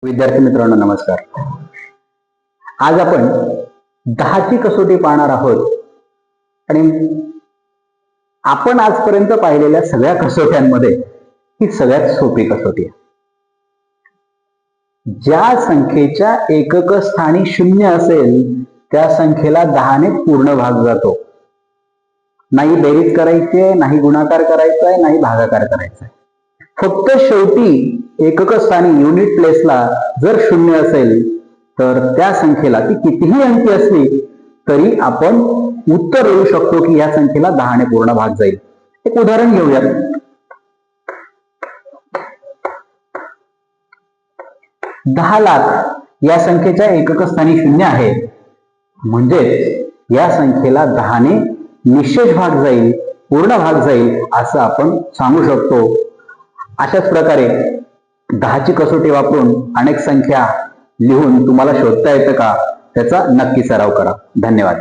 विद्यार्थी मित्रांनो नमस्कार. आज आपण 10ची कसोटी पाहणार आहोत आणि आपण आजपर्यंत पाहिलेल्या सगळ्या कसोट्यांमध्ये ही सगळ्यात सोपी कसोटी आहे. ज्या संख्येच्या एकक स्थानी 0 असेल त्या संख्येला 10ने पूर्ण भाग जातो. नाही बेरीज करायची आहे, नाही गुणाकार करायचा आहे, नाही भागाकार करायचा आहे. फक्त शेवटी एकक स्थानी युनिट प्लेसला जर 0 असेल तर त्या संख्येला ती कितीही अंकी असली तरी आपण उत्तर लिहू शकतो की या संख्येला 10ने पूर्ण भाग जाईल. एक उदाहरण घेऊया. 10 लाख या संख्येच्या एकक स्थानी 0 आहे, म्हणजे या संख्येला 10ने निशेष भाग जाईल, पूर्ण भाग जाईल असं आपण सांगू शकतो. अशाच प्रकारे 10ची कसोटी वापरून अनेक संख्या लिहून तुम्हाला शोधता येतं का त्याचा नक्की सराव करा. धन्यवाद.